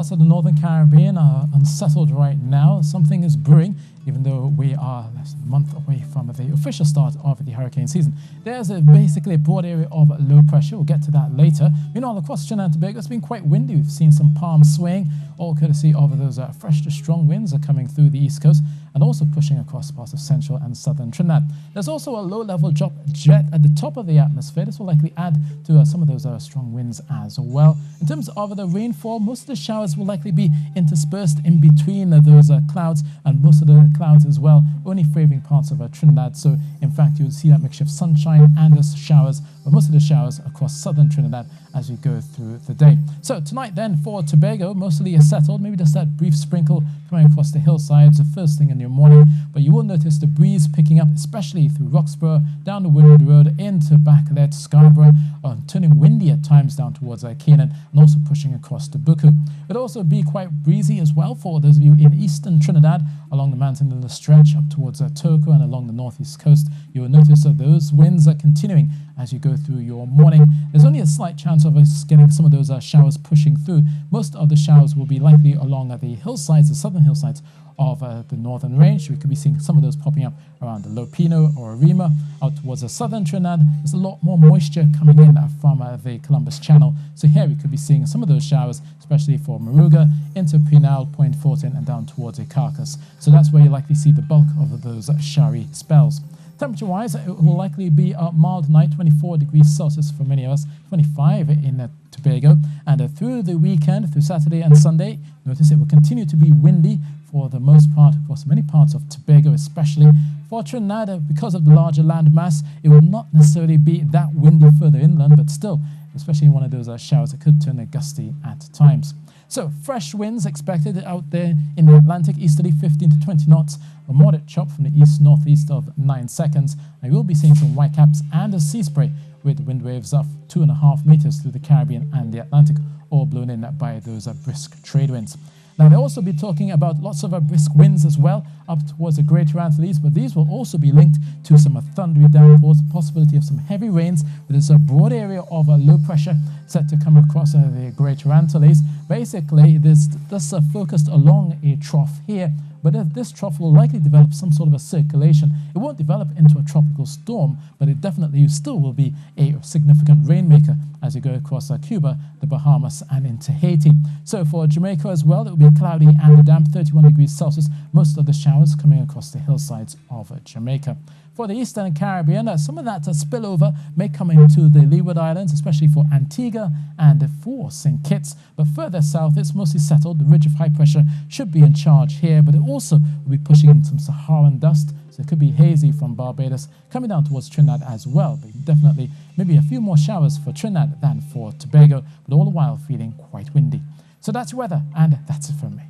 parts of the Northern Caribbean are unsettled right now. Something is brewing, even though we are less than a month away from the official start of the hurricane season. There's basically a broad area of low pressure. We'll get to that later. Meanwhile, across Trinidad and Tobago, it's been quite windy. We've seen some palms swaying, all courtesy of those fresh to strong winds are coming through the east coast and also pushing across parts of central and southern Trinidad. There's also a low-level drop jet at the top of the atmosphere. This will likely add to some of those strong winds as well. In terms of the rainfall, most of the showers will likely be interspersed in between those clouds, and most of the clouds as well only favoring parts of Trinidad. So in fact, you will see that mixture of sunshine and the showers, but most of the showers across southern Trinidad as we go through the day. So tonight then for Tobago, mostly settled, maybe just that brief sprinkle coming across the hillsides the first thing in your morning, but you will notice the breeze picking up, especially through Roxborough, down the Windward Road, into back there to Scarborough, turning windy at times down towards Canaan, and also pushing across to Buku. It'll also be quite breezy as well for those of you in eastern Trinidad, along the Manzanilla stretch up towards Turco and along the northeast coast. You will notice that those winds are continuing as you go through your morning. There's only a slight chance of us getting some of those showers pushing through. Most of the showers will be likely along the hillsides, the southern hillsides of the northern range. We could be seeing some of those popping up around the Lopino or Arima. Out towards the southern Trinidad, there's a lot more moisture coming in from the Columbus Channel. So here we could be seeing some of those showers, especially for Moruga, into Pinal, Point Fortin, and down towards a Carcass. So that's where you likely see the bulk of those showery spells. Temperature-wise, it will likely be a mild night, 24 degrees Celsius for many of us, 25 in Tobago. And through the weekend, through Saturday and Sunday, notice it will continue to be windy for the most part across many parts of Tobago, especially for Trinidad. Because of the larger land mass, it will not necessarily be that windy further inland, but still, especially in one of those showers, it could turn gusty at times. So fresh winds expected out there in the Atlantic, easterly 15 to 20 knots, a moderate chop from the east-northeast of 9 seconds. And we'll be seeing some whitecaps and a sea spray with wind waves of 2.5 meters through the Caribbean and the Atlantic, all blown in by those brisk trade winds. Now, they'll also be talking about lots of brisk winds as well up towards the Greater Antilles, but these will also be linked to some thundery downpours, possibility of some heavy rains. But there's a broad area of low pressure set to come across the Greater Antilles. Basically, this focused along a trough here, but this trough will likely develop some sort of a circulation. It won't develop into a tropical storm, but it definitely still will be a significant rainmaker as you go across Cuba, the Bahamas, and into Haiti. So for Jamaica as well, it will be cloudy and damp, 31 degrees Celsius, most of the showers coming across the hillsides of Jamaica. For the Eastern Caribbean, some of that spillover may come into the Leeward Islands, especially for Antigua and for St. Kitts. But further south, it's mostly settled. The ridge of high pressure should be in charge here, but it also will be pushing in some Saharan dust. So it could be hazy from Barbados, coming down towards Trinidad as well. But definitely maybe a few more showers for Trinidad than for Tobago, but all the while feeling quite windy. So that's weather, and that's it from me.